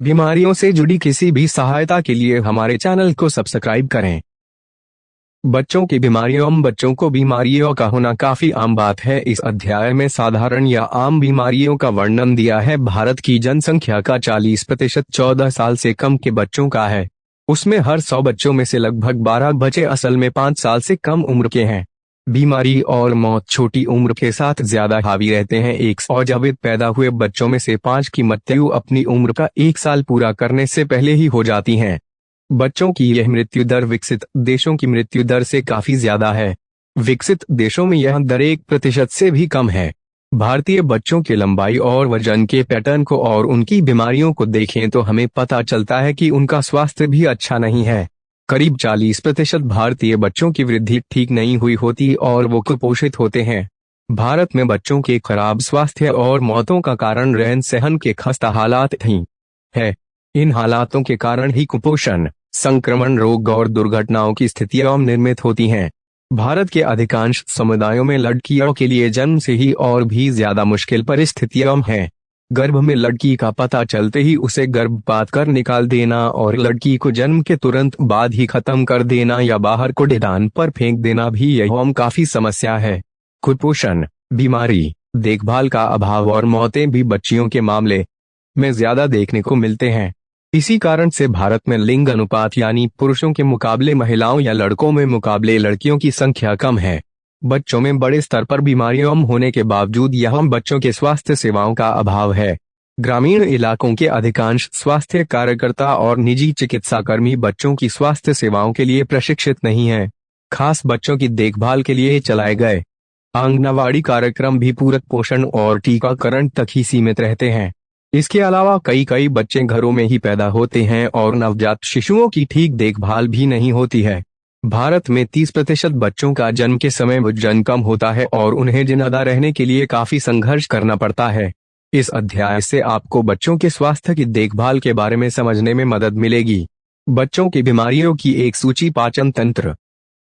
बीमारियों से जुड़ी किसी भी सहायता के लिए हमारे चैनल को सब्सक्राइब करें। बच्चों की बीमारियों बच्चों को बीमारियों का होना काफी आम बात है। इस अध्याय में साधारण या आम बीमारियों का वर्णन दिया है। भारत की जनसंख्या का 40% 14 साल से कम के बच्चों का है। उसमें हर 100 बच्चों में से लगभग 12 बच्चे असल में 5 साल से कम उम्र के हैं। बीमारी और मौत छोटी उम्र के साथ ज्यादा हावी रहते हैं। एक अजैविक पैदा हुए बच्चों में से 5 की मृत्यु अपनी उम्र का 1 साल पूरा करने से पहले ही हो जाती हैं। बच्चों की यह मृत्यु दर विकसित देशों की मृत्यु दर से काफी ज्यादा है। विकसित देशों में यह दर 1% से भी कम है। भारतीय बच्चों की लंबाई और वजन के पैटर्न को और उनकी बीमारियों को देखें तो हमें पता चलता है कि उनका स्वास्थ्य भी अच्छा नहीं है। करीब 40% भारतीय बच्चों की वृद्धि ठीक नहीं हुई होती और वो कुपोषित होते हैं। भारत में बच्चों के खराब स्वास्थ्य और मौतों का कारण रहन सहन के खस्ता हालात ही है। इन हालातों के कारण ही कुपोषण, संक्रमण रोग और दुर्घटनाओं की स्थितियां निर्मित होती हैं। भारत के अधिकांश समुदायों में लड़कियों के लिए जन्म से ही और भी ज्यादा मुश्किल परिस्थितियां हैं। गर्भ में लड़की का पता चलते ही उसे गर्भपात कर निकाल देना और लड़की को जन्म के तुरंत बाद ही खत्म कर देना या बाहर कूड़ेदान पर फेंक देना भी यह काफी समस्या है। कुपोषण, बीमारी, देखभाल का अभाव और मौतें भी बच्चियों के मामले में ज्यादा देखने को मिलते हैं। इसी कारण से भारत में लिंग अनुपात यानी पुरुषों के मुकाबले महिलाओं या लड़कों में मुकाबले लड़कियों की संख्या कम है। बच्चों में बड़े स्तर पर बीमारियां होने के बावजूद यहाँ बच्चों के स्वास्थ्य सेवाओं का अभाव है। ग्रामीण इलाकों के अधिकांश स्वास्थ्य कार्यकर्ता और निजी चिकित्साकर्मी बच्चों की स्वास्थ्य सेवाओं के लिए प्रशिक्षित नहीं हैं। खास बच्चों की देखभाल के लिए चलाए गए आंगनवाड़ी कार्यक्रम भी पूरक पोषण और टीकाकरण तक ही सीमित रहते हैं। इसके अलावा कई बच्चे घरों में ही पैदा होते हैं और नवजात शिशुओं की ठीक देखभाल भी नहीं होती है। भारत में 30% बच्चों का जन्म के समय वजन कम होता है और उन्हें जिंदा रहने के लिए काफी संघर्ष करना पड़ता है। इस अध्याय से आपको बच्चों के स्वास्थ्य की देखभाल के बारे में समझने में मदद मिलेगी। बच्चों की बीमारियों की एक सूची: पाचन तंत्र,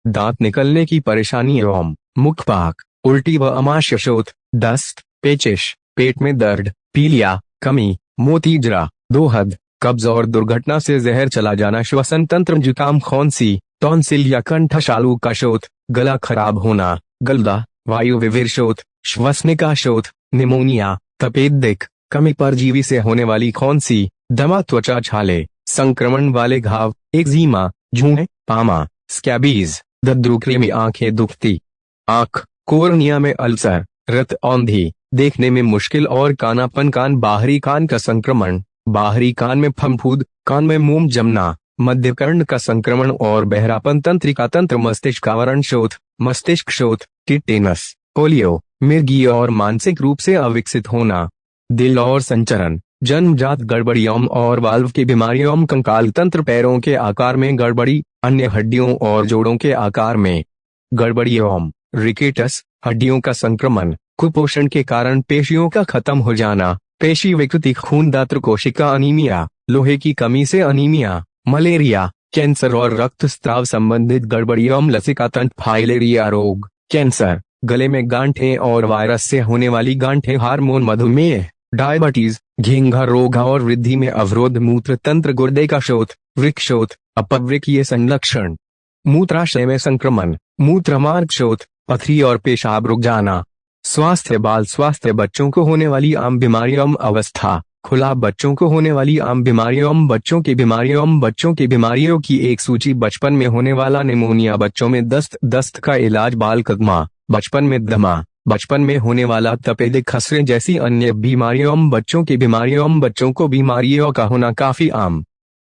दांत निकलने की परेशानी एवं मुखपाक, उल्टी व आमाशय शोथ, दस्त, पेचिश, पेट में दर्द, पीलिया, कमी, मोतीजरा, दोहद, कब्ज और दुर्घटना से जहर चला जाना, श्वसन तंत्र, जुकाम, खांसी, टॉन्सिल या कंठशालू का शोथ, गला खराब होना, गलदा, वायु विविर शोथ, श्वसनिका शोथ, निमोनिया, तपेदिक, कमी, परजीवी से होने वाली खांसी, दमा, त्वचा छाले, संक्रमण वाले घाव, एक्जिमा, जुएं, पामा, स्कैबीज, दद्रुकृमि, आंखें दुखती, आंख, कोर्निया में अल्सर, रक्त औंधी, देखने में मुश्किल और कानापन, कान, बाहरी कान का संक्रमण, बाहरी कान में फफूंद, कान में मोम जमना, मध्य कर्ण का संक्रमण और बहरापन, तंत्रिका तंत्र, मस्तिष्क आवरण शोथ, मस्तिष्क शोथ, टिटेनस, पोलियो, मिर्गी और मानसिक रूप से अविकसित होना, दिल और संचरण, जन्मजात गड़बड़ियों और वाल्व की बीमारियों, कंकाल तंत्र, पैरों के आकार में गड़बड़ी, अन्य हड्डियों और जोड़ों के आकार में गड़बड़ियों, रिकेटस, हड्डियों का संक्रमण, कुपोषण के कारण पेशियों का खत्म हो जाना, पेशी विकृति, खून दात्र कोशिका अनीमिया, लोहे की कमी से अनीमिया, मलेरिया, कैंसर और रक्तस्राव संबंधित गड़बड़ियों, लसिका तंत्र, फाइलेरिया रोग, कैंसर, गले में गांठें और वायरस से होने वाली गांठें, हार्मोन, मधुमेह, डायबिटीज, घेंघा रोग और वृद्धि में अवरोध, मूत्र तंत्र, गुर्दे का शोथ, वृक्क शोथ, अपवृक्कीय संलक्षण, मूत्राशय में संक्रमण, मूत्रमार्ग शोथ, पथरी और पेशाब रुक जाना। स्वास्थ्य, बाल स्वास्थ्य, बच्चों को होने वाली आम बीमारियों, अवस्था, खुला, बच्चों को होने वाली आम बीमारियों, बच्चों की बीमारियों की एक सूची: बचपन में होने वाला निमोनिया, बच्चों में दस्त का इलाज, बाल कदमा, बचपन में दमा, बचपन में होने वाला तपेदिक, खसरे जैसी अन्य बीमारियों, बच्चों को बीमारियों का होना काफी आम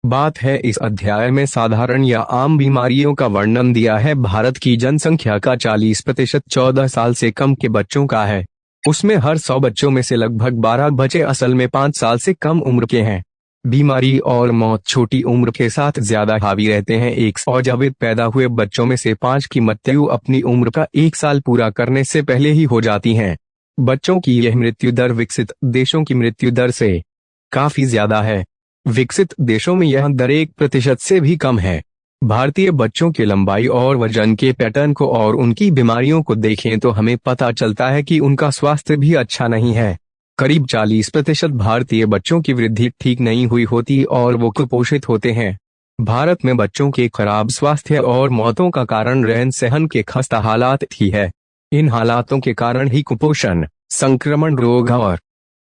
बात है। इस अध्याय में साधारण या आम बीमारियों का वर्णन दिया है। भारत की जनसंख्या का 40% 14 साल से कम के बच्चों का है। उसमें हर 100 बच्चों में से लगभग 12 बच्चे असल में 5 साल से कम उम्र के हैं। बीमारी और मौत छोटी उम्र के साथ ज्यादा हावी रहते हैं। एक अजैविक पैदा हुए बच्चों में से 5 की मृत्यु अपनी उम्र का 1 साल पूरा करने से पहले ही हो जाती हैं। बच्चों की यह मृत्यु दर विकसित देशों की मृत्यु दर से काफी ज्यादा है। विकसित देशों में यह दर 1% से भी कम है। भारतीय बच्चों की लंबाई और वजन के पैटर्न को और उनकी बीमारियों को देखें तो हमें पता चलता है कि उनका स्वास्थ्य भी अच्छा नहीं है। करीब 40% भारतीय बच्चों की वृद्धि ठीक नहीं हुई होती और वो कुपोषित होते हैं। भारत में बच्चों के खराब स्वास्थ्य और मौतों का कारण रहन सहन के खस्ता हालात ही है। इन हालातों के कारण ही कुपोषण, संक्रमण रोग और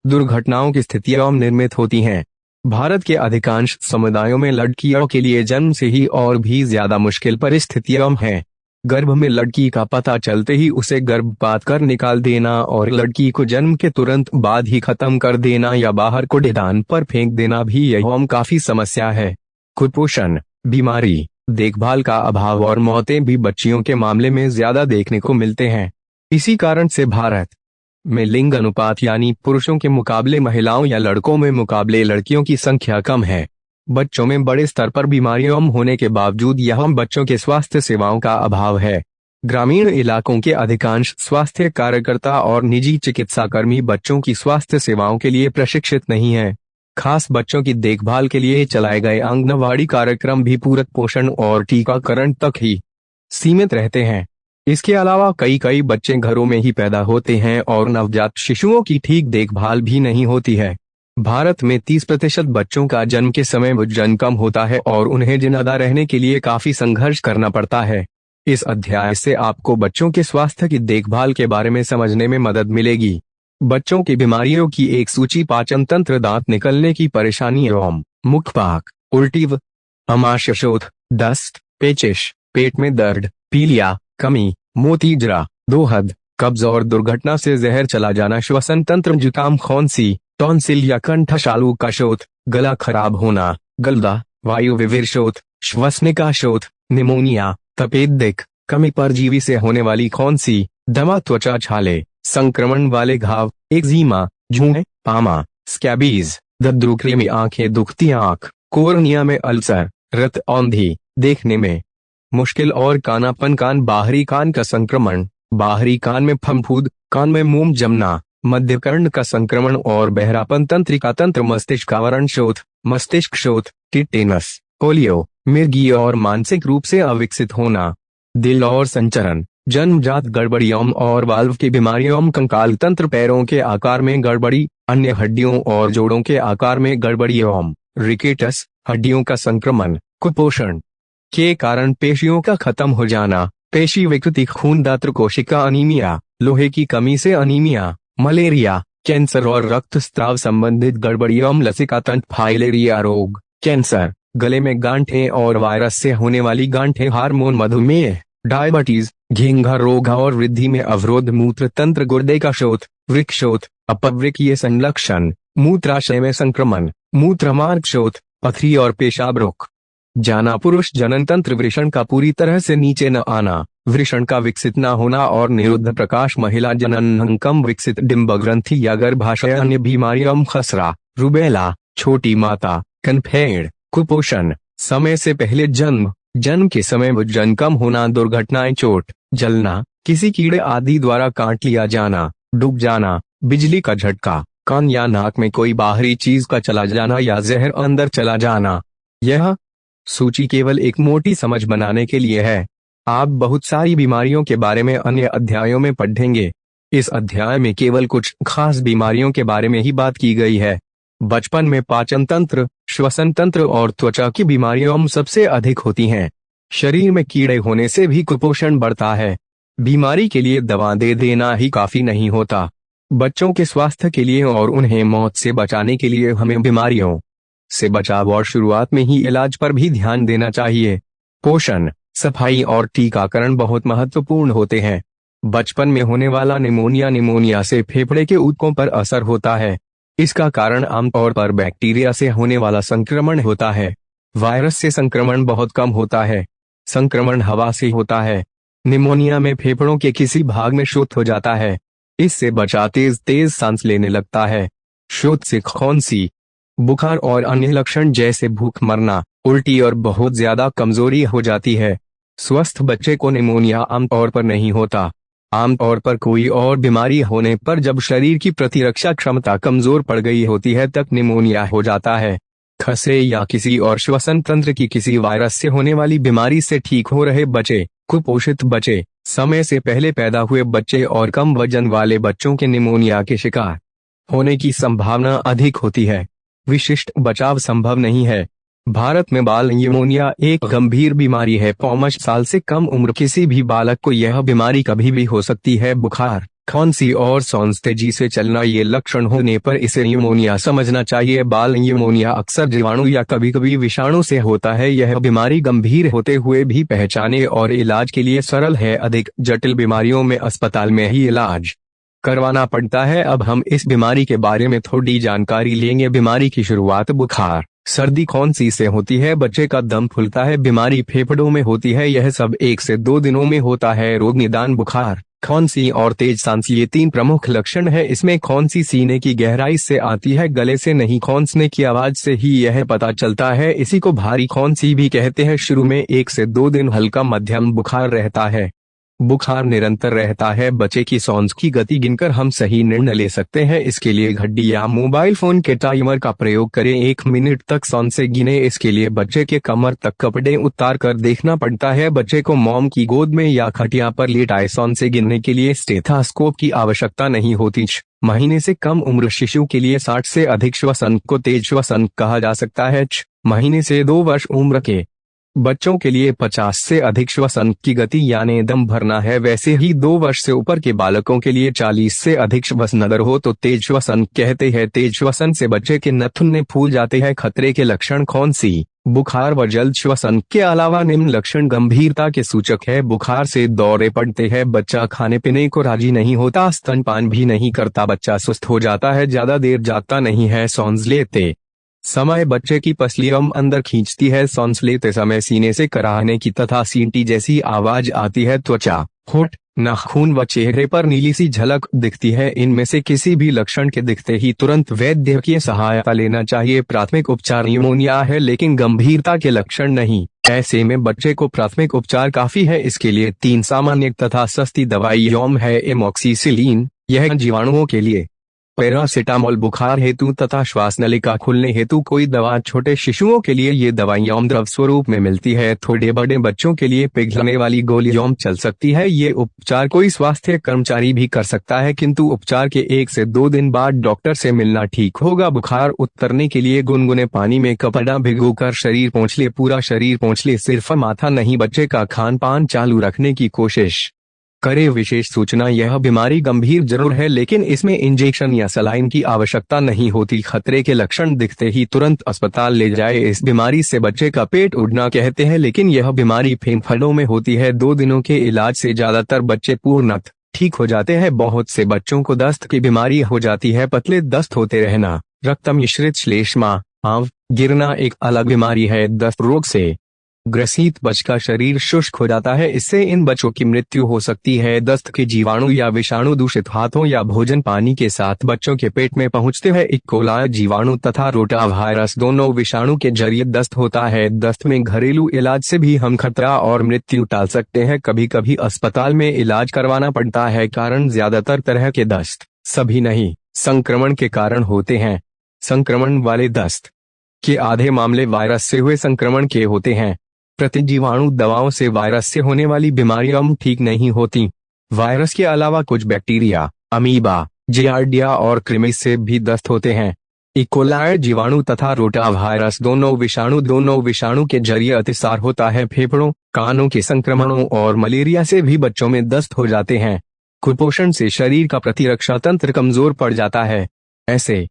दुर्घटनाओं की स्थितियां निर्मित होती हैं। भारत के अधिकांश समुदायों में लड़कियों के लिए जन्म से ही और भी ज्यादा मुश्किल परिस्थितियां हैं। गर्भ में लड़की का पता चलते ही उसे गर्भपात कर निकाल देना और लड़की को जन्म के तुरंत बाद ही खत्म कर देना या बाहर कूड़ेदान पर फेंक देना भी यह काफी समस्या है। कुपोषण, बीमारी, देखभाल का अभाव और मौतें भी बच्चियों के मामले में ज्यादा देखने को मिलते हैं। इसी कारण से भारत में लिंग अनुपात यानी पुरुषों के मुकाबले महिलाओं या लड़कों में मुकाबले लड़कियों की संख्या कम है। बच्चों में बड़े स्तर पर बीमारियां होने के बावजूद यहाँ बच्चों के स्वास्थ्य सेवाओं का अभाव है। ग्रामीण इलाकों के अधिकांश स्वास्थ्य कार्यकर्ता और निजी चिकित्साकर्मी बच्चों की स्वास्थ्य सेवाओं के लिए प्रशिक्षित नहीं हैं। खास बच्चों की देखभाल के लिए चलाए गए आंगनवाड़ी कार्यक्रम भी पूरक पोषण और टीकाकरण तक ही सीमित रहते हैं। इसके अलावा कई बच्चे घरों में ही पैदा होते हैं और नवजात शिशुओं की ठीक देखभाल भी नहीं होती है। भारत में 30% बच्चों का जन्म के समय वजन कम होता है और उन्हें जिंदा रहने के लिए काफी संघर्ष करना पड़ता है। इस अध्याय से आपको बच्चों के स्वास्थ्य की देखभाल के बारे में समझने में मदद मिलेगी। बच्चों की बीमारियों की एक सूची: पाचन तंत्र, दांत निकलने की परेशानी एवं मुखपाक, उल्टी व आमाशयशोथ, दस्त, पेचिश, पेट में दर्द, पीलिया, कमी, मोती जरा, दोहद, कब्ज और दुर्घटना से जहर चला जाना, श्वसन तंत्र, जुकाम, खांसी, टॉन्सिल या कंठशालू का शोथ, गला खराब होना, गलदा, वायु विविर शोथ, श्वसनिका शोथ, निमोनिया, तपेदिक, कमी, परजीवी से होने वाली खांसी, दमा, त्वचा छाले, संक्रमण वाले घाव, एक्जिमा, जूं, पामा, स्कैबीज, दद्रुकृमि, आंखें दुखती, आंख, कोर्निया में अल्सर, रक्त औंधी, देखने में मुश्किल और कानापन, कान, बाहरी कान का संक्रमण, बाहरी कान में फफूंद, कान में मोम जमना, मध्य कर्ण का संक्रमण और बहरापन, तंत्रिका तंत्र, मस्तिष्क आवरण शोथ, मस्तिष्क शोथ, टिटेनस, पोलियो, मिर्गी और मानसिक रूप से अविकसित होना, दिल और संचरण, जन्मजात गड़बड़ियों और वाल्व की बीमारियों, कंकाल तंत्र, पैरों के आकार में गड़बड़ी, अन्य हड्डियों और जोड़ों के आकार में गड़बड़ियों, रिकेटस, हड्डियों का संक्रमण। कुपोषण के कारण पेशियों का खत्म हो जाना, पेशी विकृति, खून दात्र कोशिका अनीमिया, लोहे की कमी से अनीमिया, मलेरिया, कैंसर और रक्तस्राव संबंधित गड़बड़ियों, लसिका तंत्र, फाइलेरिया रोग, कैंसर, गले में गांठें और वायरस से होने वाली गांठें, हार्मोन, मधुमेह, डायबिटीज, घेंघा रोग और वृद्धि में अवरोध, मूत्र तंत्र, गुर्दे का शोथ, वृक्क शोथ, अपवृक्कीय संलक्षण, मूत्राशय में संक्रमण, मूत्रमार्ग शोथ, पथरी और पेशाब रुक जाना, पुरुष जनन तंत्र, वृषण का पूरी तरह से नीचे न आना, वृषण का विकसित न होना और निरुद्ध प्रकाश, महिला जनन कम विकसित, डिंब ग्रंथि या गर्भाशय, अन्य बीमारियों, खसरा, रुबेला, छोटी माता, कनफेड़। कुपोषण समय से पहले जन्म, जन्म के समय वजन कम होना, दुर्घटनाएं, चोट, जलना, किसी कीड़े आदि द्वारा काट लिया जाना, डूब जाना, बिजली का झटका, कान या नाक में कोई बाहरी चीज का चला जाना या जहर अंदर चला जाना। यह सूची केवल एक मोटी समझ बनाने के लिए है। आप बहुत सारी बीमारियों के बारे में अन्य अध्यायों में पढ़ेंगे। इस अध्याय में केवल कुछ खास बीमारियों के बारे में ही बात की गई है। बचपन में पाचन तंत्र, श्वसन तंत्र और त्वचा की बीमारियां सबसे अधिक होती हैं। शरीर में कीड़े होने से भी कुपोषण बढ़ता है। बीमारी के लिए दवा दे देना ही काफी नहीं होता। बच्चों के स्वास्थ्य के लिए और उन्हें मौत से बचाने के लिए हमें बीमारियों से बचाव और शुरुआत में ही इलाज पर भी ध्यान देना चाहिए। पोषण, सफाई और टीकाकरण बहुत महत्वपूर्ण होते हैं। बचपन में होने वाला निमोनिया से फेफड़े के ऊतकों पर असर होता है। इसका कारण आमतौर पर बैक्टीरिया से होने वाला संक्रमण होता है। वायरस से संक्रमण बहुत कम होता है। संक्रमण हवा से होता है। निमोनिया में फेफड़ों के किसी भाग में शोथ हो जाता है। इससे बच्चा तेज सांस लेने लगता है। शोथ से खांसी, बुखार और अन्य लक्षण जैसे भूख मरना, उल्टी और बहुत ज्यादा कमजोरी हो जाती है। स्वस्थ बच्चे को निमोनिया आमतौर पर नहीं होता। आमतौर पर कोई और बीमारी होने पर जब शरीर की प्रतिरक्षा क्षमता कमजोर पड़ गई होती है तब निमोनिया हो जाता है। खसरे या किसी और श्वसन तंत्र की किसी वायरस से होने वाली बीमारी से ठीक हो रहे बच्चे, कुपोषित बच्चे, समय से पहले पैदा हुए बच्चे और कम वजन वाले बच्चों के निमोनिया के शिकार होने की संभावना अधिक होती है। विशिष्ट बचाव संभव नहीं है। भारत में बाल न्यूमोनिया एक गंभीर बीमारी है। 5 साल से कम उम्र किसी भी बालक को यह बीमारी कभी भी हो सकती है। बुखार, खांसी और सांस तेजी से चलना ये लक्षण होने पर इसे न्यूमोनिया समझना चाहिए। बाल न्यूमोनिया अक्सर जीवाणु या कभी कभी विषाणु से होता है। यह बीमारी गंभीर होते हुए भी पहचाने और इलाज के लिए सरल है। अधिक जटिल बीमारियों में अस्पताल में ही इलाज करवाना पड़ता है। अब हम इस बीमारी के बारे में थोड़ी जानकारी लेंगे। बीमारी की शुरुआत बुखार, सर्दी, खांसी से होती है। बच्चे का दम फूलता है। बीमारी फेफड़ों में होती है। यह सब 1 से 2 दिनों में होता है। रोग निदान, बुखार, खांसी और तेज सांस ये 3 प्रमुख लक्षण है। इसमें खांसी सीने की गहराई से आती है, गले से नहीं। खांसने की आवाज से ही यह पता चलता है। इसी को भारी खांसी भी कहते हैं। शुरू में 1 से 2 दिन हल्का मध्यम बुखार रहता है। बुखार निरंतर रहता है। बच्चे की सांस की गति गिनकर हम सही निर्णय ले सकते हैं। इसके लिए घड़ी या मोबाइल फोन के टाइमर का प्रयोग करें। 1 मिनट तक सांसें गिने। इसके लिए बच्चे के कमर तक कपड़े उतार कर देखना पड़ता है। बच्चे को मॉम की गोद में या खटिया पर लेटाए। सांसें गिनने के लिए स्टेथोस्कोप की आवश्यकता नहीं होती। 6 महीने से कम उम्र शिशु के लिए 60 से अधिक श्वसन को तेज श्वसन कहा जा सकता है। 6 महीने से 2 वर्ष उम्र के बच्चों के लिए 50 से अधिक श्वसन की गति यानी दम भरना है। वैसे ही 2 वर्ष से ऊपर के बालकों के लिए 40 से अधिक श्वसन अगर हो तो तेज श्वसन कहते हैं। तेज श्वसन से बच्चे के नथुने फूल जाते हैं। खतरे के लक्षण, खांसी, बुखार व जल्द श्वसन के अलावा निम्न लक्षण गंभीरता के सूचक है। बुखार से दौरे पड़ते हैं। बच्चा खाने पीने को राजी नहीं होता। स्तनपान भी नहीं करता। बच्चा सुस्त हो जाता है। ज्यादा देर जागता नहीं है। सांस लेते समय बच्चे की पसलियां अंदर खींचती है। सांस लेते समय सीने से कराहने की तथा सींटी जैसी आवाज आती है। त्वचा, होंठ, नाखून व चेहरे पर नीली सी झलक दिखती है। इनमें से किसी भी लक्षण के दिखते ही तुरंत वैद्य की सहायता लेना चाहिए। प्राथमिक उपचार, न्यूमोनिया है लेकिन गंभीरता के लक्षण नहीं, ऐसे में बच्चे को प्राथमिक उपचार काफी है। इसके लिए 3 सामान्य तथा सस्ती दवाइयां है। एमोक्सिसिलिन, यह जीवाणुओं के लिए। पैरासिटामोल, बुखार हेतु तथा श्वास नलिका खुलने हेतु कोई दवा। छोटे शिशुओं के लिए ये दवाइयां द्रव स्वरूप में मिलती है। थोड़े बड़े बच्चों के लिए पिघलने वाली गोलियां चल सकती है। ये उपचार कोई स्वास्थ्य कर्मचारी भी कर सकता है, किंतु उपचार के 1 से 2 दिन बाद डॉक्टर से मिलना ठीक होगा। बुखार उतरने के लिए गुनगुने पानी में कपड़ा भिगोकर शरीर पोंछ ले। पूरा शरीर पोंछ ले, सिर्फ माथा नहीं। बच्चे का खान पान चालू रखने की कोशिश करे। विशेष सूचना, यह बीमारी गंभीर जरूर है लेकिन इसमें इंजेक्शन या सलाइन की आवश्यकता नहीं होती। खतरे के लक्षण दिखते ही तुरंत अस्पताल ले जाए। इस बीमारी से बच्चे का पेट उड़ना कहते हैं लेकिन यह बीमारी फेफड़ों में होती है। 2 दिनों के इलाज से ज्यादातर बच्चे पूर्णतः ठीक हो जाते हैं। बहुत से बच्चों को दस्त की बीमारी हो जाती है। पतले दस्त होते रहना, रक्त मिश्रित श्लेष्मा, आंव गिरना एक अलग बीमारी है। दस्त रोग से ग्रसित बच्चे का शरीर शुष्क हो जाता है। इससे इन बच्चों की मृत्यु हो सकती है। दस्त के जीवाणु या विषाणु दूषित हाथों या भोजन पानी के साथ बच्चों के पेट में पहुंचते हैं। इकोलाई जीवाणु तथा रोटा वायरस दोनों विषाणु के जरिए दस्त होता है। दस्त में घरेलू इलाज से भी हम खतरा और मृत्यु टाल सकते हैं। कभी कभी अस्पताल में इलाज करवाना पड़ता है। कारण, ज्यादातर तरह के दस्त, सभी नहीं, संक्रमण के कारण होते हैं। संक्रमण वाले दस्त के आधे मामले वायरस से हुए संक्रमण के होते हैं। प्रतिजीवाणु दवाओं से वायरस से होने वाली बीमारियां ठीक नहीं होती। वायरस के अलावा कुछ बैक्टीरिया, अमीबा, जियार्डिया और कृमि से भी दस्त होते हैं। इकोलाई जीवाणु तथा रोटा वायरस दोनों विषाणु के जरिए अतिसार होता है। फेफड़ों, कानों के संक्रमणों और मलेरिया से भी बच्चों में दस्त हो जाते हैं। कुपोषण से शरीर का प्रतिरक्षा तंत्र कमजोर पड़ जाता है। ऐसे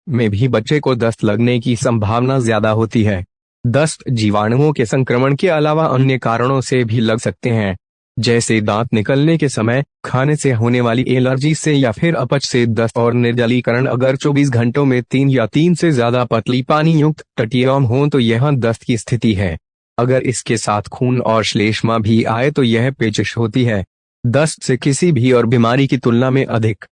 में भी बच्चे को दस्त लगने की संभावना ज्यादा होती है। दस्त जीवाणुओं के संक्रमण के अलावा अन्य कारणों से भी लग सकते हैं, जैसे दांत निकलने के समय, खाने से होने वाली एलर्जी से या फिर अपच से दस्त और निर्जलीकरण। अगर 24 घंटों में 3 या 3 से ज्यादा पतली पानी युक्त टटियम हो तो यह दस्त की स्थिति है। अगर इसके साथ खून और श्लेष्मा भी आए तो यह पेचिश होती है। दस्त से किसी भी और बीमारी की तुलना में अधिक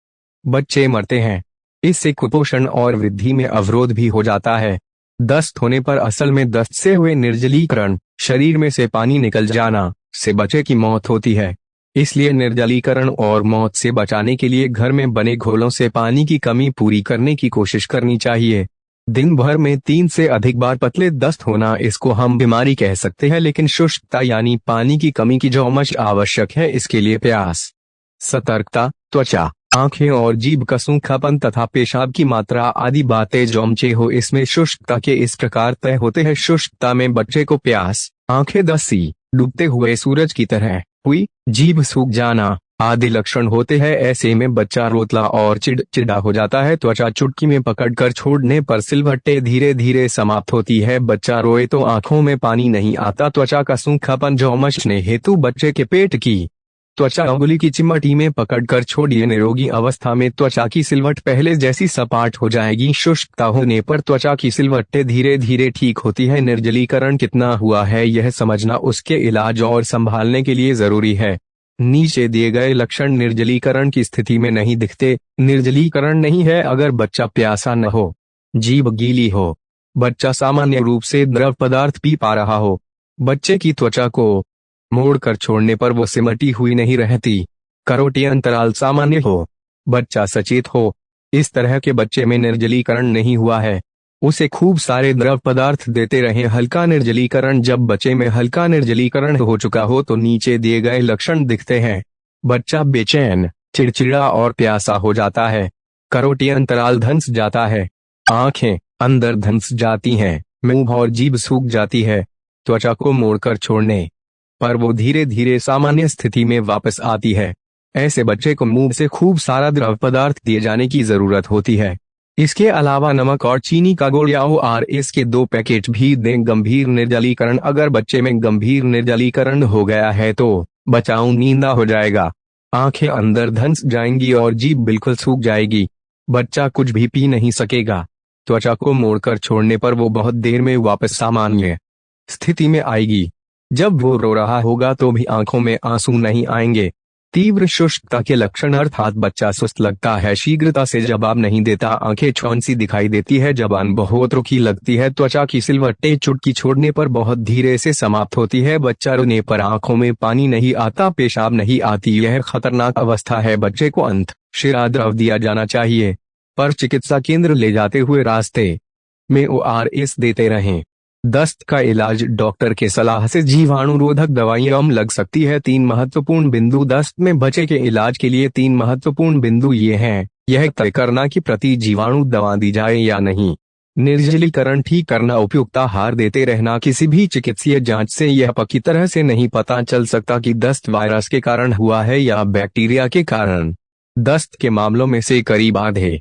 बच्चे मरते हैं। इससे कुपोषण और वृद्धि में अवरोध भी हो जाता है। दस्त होने पर असल में दस्त से हुए निर्जलीकरण, शरीर में से पानी निकल जाना से बच्चे की मौत होती है। इसलिए निर्जलीकरण और मौत से बचाने के लिए घर में बने घोलों से पानी की कमी पूरी करने की कोशिश करनी चाहिए। दिन भर में 3 से अधिक बार पतले दस्त होना, इसको हम बीमारी कह सकते हैं, लेकिन शुष्कता यानी पानी की कमी की जो आवश्यक है। इसके लिए प्यास, सतर्कता, त्वचा, आंखें और जीभ का सूखापन तथा पेशाब की मात्रा आदि बातें जौमचे हो इसमें शुष्कता के इस प्रकार तय होते हैं। शुष्कता में बच्चे को प्यास, आंखें दसी, डूबते हुए सूरज की तरह हुई, जीभ सूख जाना आदि लक्षण होते हैं। ऐसे में बच्चा रोतला और चिड़चिड़ा हो जाता है। त्वचा चुटकी में पकड़कर छोड़ने पर सिलवट्टे धीरे धीरे समाप्त होती है। बच्चा रोए तो आंखों में पानी नहीं आता। त्वचा का सूखापन जौमचने हेतु बच्चे के पेट की त्वचा अंगुली की चिमटी में पकड़कर छोड़िए। निरोगी अवस्था में त्वचा की सिलवट पहले जैसी सपाट हो जाएगी। शुष्कता होने पर त्वचा की सिलवटें धीरे धीरे ठीक होती है। निर्जलीकरण कितना हुआ है यह समझना उसके इलाज और संभालने के लिए जरूरी है। नीचे दिए गए लक्षण निर्जलीकरण की स्थिति में नहीं दिखते। निर्जलीकरण नहीं है अगर बच्चा प्यासा न हो, जीभ गीली हो, बच्चा सामान्य रूप से द्रव पदार्थ पी पा रहा हो, बच्चे की त्वचा को मोड़कर छोड़ने पर वो सिमटी हुई नहीं रहती, करोटी अंतराल सामान्य हो, बच्चा सचेत हो। इस तरह के बच्चे में निर्जलीकरण नहीं हुआ है। उसे खूब सारे द्रव पदार्थ देते रहे। हल्का निर्जलीकरण जब बच्चे में हल्का निर्जलीकरण हो चुका हो तो नीचे दिए गए लक्षण दिखते हैं। बच्चा बेचैन, चिड़चिड़ा और प्यासा हो जाता है, करोटी अंतराल धंस जाता है, आंखें अंदर धंस जाती हैं, मुंह और जीभ सूख जाती है। त्वचा को मोड़कर छोड़ने पर वो धीरे धीरे सामान्य स्थिति में वापस आती है। ऐसे बच्चे को मुंह से खूब सारा द्रव पदार्थ दिए जाने की जरूरत होती है। इसके अलावा नमक और चीनी का गुड़ या ORS के 2 पैकेट भी दें। गंभीर निर्जलीकरण अगर बच्चे में गंभीर निर्जलीकरण हो गया है तो बचाऊ नींदा हो जाएगा, आंखें अंदर धंस जाएंगी और जीभ बिल्कुल सूख जाएगी। बच्चा कुछ भी पी नहीं सकेगा। त्वचा को मोड़कर छोड़ने पर वो बहुत देर में वापस सामान्य स्थिति में आएगी। जब वो रो रहा होगा तो भी आंखों में आंसू नहीं आएंगे। तीव्र शुष्कता के लक्षण अर्थात बच्चा सुस्त लगता है, शीघ्रता से जवाब नहीं देता, आंखें छौंसी दिखाई देती है, जबान बहुत रुखी लगती है, त्वचा की सिलवटें चुटकी छोड़ने पर बहुत धीरे से समाप्त होती है, बच्चा रोने पर आंखों में पानी नहीं आता, पेशाब नहीं आती। यह खतरनाक अवस्था है। बच्चे को अंत शिरा द्रव दिया जाना चाहिए, पर चिकित्सा केंद्र ले जाते हुए रास्ते में ORS देते रहें। दस्त का इलाज डॉक्टर के सलाह से जीवाणुरोधक दवाइयां लग सकती है। 3 महत्वपूर्ण बिंदु दस्त में बच्चे के इलाज के लिए 3 महत्वपूर्ण बिंदु ये हैं। यह तय करना कि प्रति जीवाणु दवा दी जाए या नहीं, निर्जलीकरण ठीक करना, उपयुक्त आहार देते रहना। किसी भी चिकित्सीय जांच से यह पक्की तरह से नहीं पता चल सकता कि दस्त वायरस के कारण हुआ है या बैक्टीरिया के कारण। दस्त के मामलों में से करीब आधे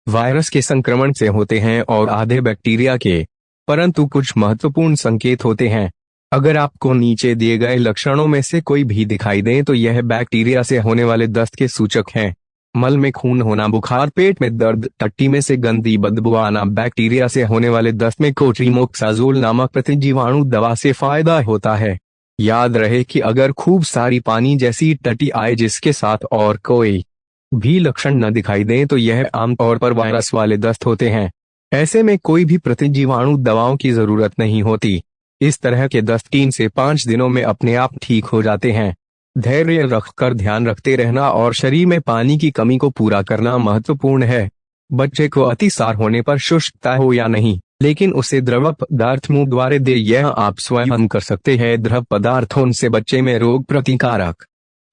वायरस के संक्रमण से होते हैं और आधे बैक्टीरिया के, परंतु कुछ महत्वपूर्ण संकेत होते हैं। अगर आपको नीचे दिए गए लक्षणों में से कोई भी दिखाई दे तो यह बैक्टीरिया से होने वाले दस्त के सूचक हैं। मल में खून होना, बुखार, पेट में दर्द, टट्टी में से गंदी बदबू आना। बैक्टीरिया से होने वाले दस्त में कोट्रिमोक्साजोल नामक प्रतिजीवाणु दवा से फायदा होता है। याद रहे कि अगर खूब सारी पानी जैसी टट्टी आए जिसके साथ और कोई भी लक्षण न दिखाई दें तो यह आमतौर पर वायरस वाले दस्त होते हैं। ऐसे में कोई भी प्रतिजीवाणु दवाओं की जरूरत नहीं होती। इस तरह के दस्त 3 से 5 दिनों में अपने आप ठीक हो जाते हैं। धैर्य रखकर ध्यान रखते रहना और शरीर में पानी की कमी को पूरा करना महत्वपूर्ण है। बच्चे को अतिसार होने पर शुष्कता हो या नहीं, लेकिन उसे द्रव पदार्थ मुंह द्वारा दे, यह आप स्वयं कर सकते हैं। द्रव पदार्थों से बच्चे में रोग प्रतिकारक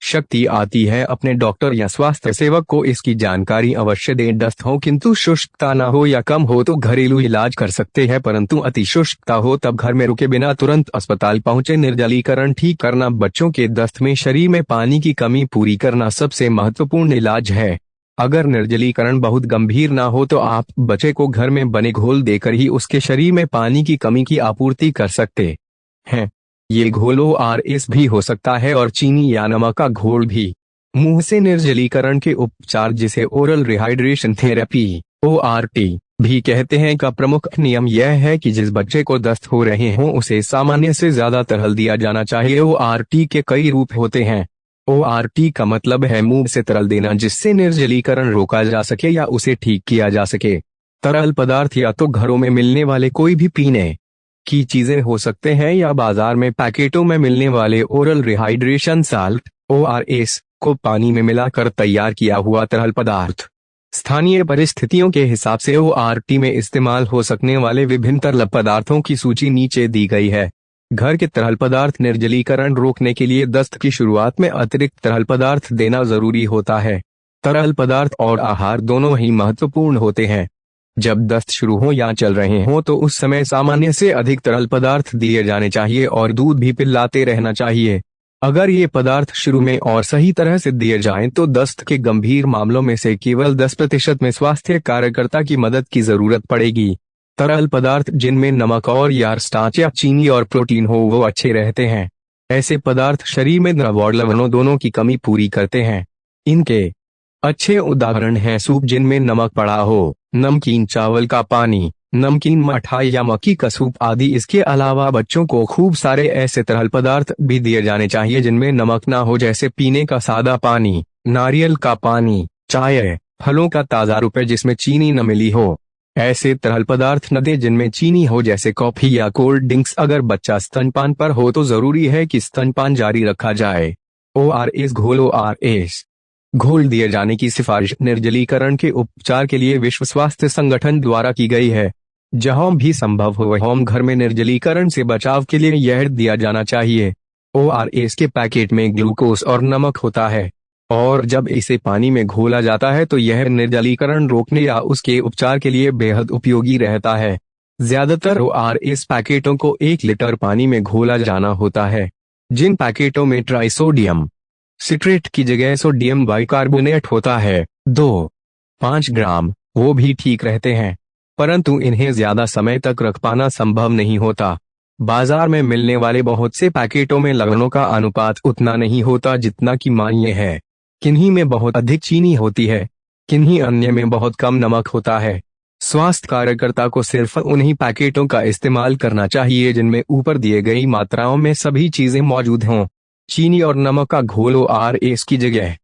शक्ति आती है। अपने डॉक्टर या स्वास्थ्य सेवक को इसकी जानकारी अवश्य दें। दस्त हो किंतु शुष्कता न हो या कम हो तो घरेलू इलाज कर सकते हैं, परंतु अति शुष्कता हो तब घर में रुके बिना तुरंत अस्पताल पहुंचे। निर्जलीकरण ठीक करना, बच्चों के दस्त में शरीर में पानी की कमी पूरी करना सबसे महत्वपूर्ण इलाज है। अगर निर्जलीकरण बहुत गंभीर ना हो तो आप बच्चे को घर में बने घोल देकर ही उसके शरीर में पानी की कमी की आपूर्ति कर सकते हैं। ये घोल ORS भी हो सकता है और चीनी या नमक का घोल भी। मुंह से निर्जलीकरण के उपचार, जिसे ओरल रिहाइड्रेशन थेरेपी ORT भी कहते हैं, का प्रमुख नियम यह है कि जिस बच्चे को दस्त हो रहे हों उसे सामान्य से ज्यादा तरल दिया जाना चाहिए। ORT के कई रूप होते हैं। ORT का मतलब है मुंह से तरल देना, जिससे निर्जलीकरण रोका जा सके या उसे ठीक किया जा सके। तरल पदार्थ या तो घरों में मिलने वाले कोई भी पीने की चीजें हो सकते हैं या बाजार में पैकेटों में मिलने वाले ओरल रिहाइड्रेशन साल्ट ORS को पानी में मिलाकर तैयार किया हुआ तरल पदार्थ। स्थानीय परिस्थितियों के हिसाब से ORT में इस्तेमाल हो सकने वाले विभिन्न तरल पदार्थों की सूची नीचे दी गई है। घर के तरल पदार्थ निर्जलीकरण रोकने के लिए दस्त की शुरुआत में अतिरिक्त तरल पदार्थ देना जरूरी होता है। तरल पदार्थ और आहार दोनों ही महत्वपूर्ण होते हैं। जब दस्त शुरू हो या चल रहे हो तो उस समय सामान्य से अधिक तरल पदार्थ दिए जाने चाहिए और दूध भी पिलाते रहना चाहिए। अगर ये पदार्थ शुरू में और सही तरह से दिए जाएं तो दस्त के गंभीर मामलों में से केवल 10% में स्वास्थ्य कार्यकर्ता की मदद की जरूरत पड़ेगी। तरल पदार्थ जिनमें नमक और या स्टार्च या चीनी और प्रोटीन हो वो अच्छे रहते हैं। ऐसे पदार्थ शरीर में द्रव और लवणों दोनों की कमी पूरी करते हैं। इनके अच्छे उदाहरण हैं सूप जिनमें नमक पड़ा हो, नमकीन चावल का पानी, नमकीन मठा या मक्की का सूप आदि। इसके अलावा बच्चों को खूब सारे ऐसे तरल पदार्थ भी दिए जाने चाहिए जिनमें नमक ना हो, जैसे पीने का सादा पानी, नारियल का पानी, चाय, फलों का ताजा रूप जिसमें चीनी न मिली हो। ऐसे तरल पदार्थ न दें जिनमें चीनी हो, जैसे कॉफी या कोल्ड ड्रिंक्स। अगर बच्चा स्तनपान पर हो तो जरूरी है कि स्तनपान जारी रखा जाए। ORS घोल ORS घोल दिए जाने की सिफारिश निर्जलीकरण के उपचार के लिए विश्व स्वास्थ्य संगठन द्वारा की गई है। जहां भी संभव हो होम घर में निर्जलीकरण से बचाव के लिए यह दिया जाना चाहिए। ORS के पैकेट में ग्लूकोज और नमक होता है और जब इसे पानी में घोला जाता है तो यह निर्जलीकरण रोकने या उसके उपचार के लिए बेहद उपयोगी रहता है। ज्यादातर ORS पैकेटों को 1 लीटर पानी में घोला जाना होता है। जिन पैकेटों में ट्राइसोडियम सिट्रेट की जगह सोडियम बाइकार्बोनेट होता है 2-5 ग्राम, वो भी ठीक रहते हैं, परंतु इन्हें ज्यादा समय तक रख पाना संभव नहीं होता। बाजार में मिलने वाले बहुत से पैकेटों में लवणों का अनुपात उतना नहीं होता जितना कि मान्य है। किन्हीं में बहुत अधिक चीनी होती है, किन्हीं अन्य में बहुत कम नमक होता है। स्वास्थ्य कार्यकर्ता को सिर्फ उन्हीं पैकेटों का इस्तेमाल करना चाहिए जिनमें ऊपर दिए गई मात्राओं में सभी चीजें मौजूद हों। चीनी और नमक का घोल ORS की जगह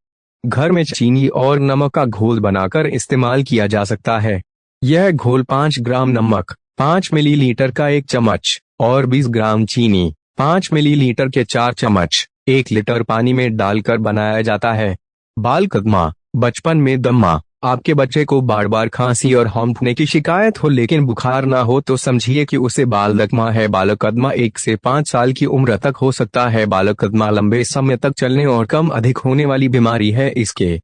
घर में चीनी और नमक का घोल बनाकर इस्तेमाल किया जा सकता है। यह घोल 5 ग्राम नमक, 5 मिलीलीटर का 1 चम्मच और 20 ग्राम चीनी, 5 मिलीलीटर के 4 चम्मच, 1 लीटर पानी में डालकर बनाया जाता है। बाल कदमा, बचपन में दम्मा। आपके बच्चे को बार बार खांसी और हौंकने की शिकायत हो लेकिन बुखार ना हो तो समझिए कि उसे बाल दमा है। बालकदमा 1 से 5 साल की उम्र तक हो सकता है। बालकदमा लंबे समय तक चलने और कम अधिक होने वाली बीमारी है। इसके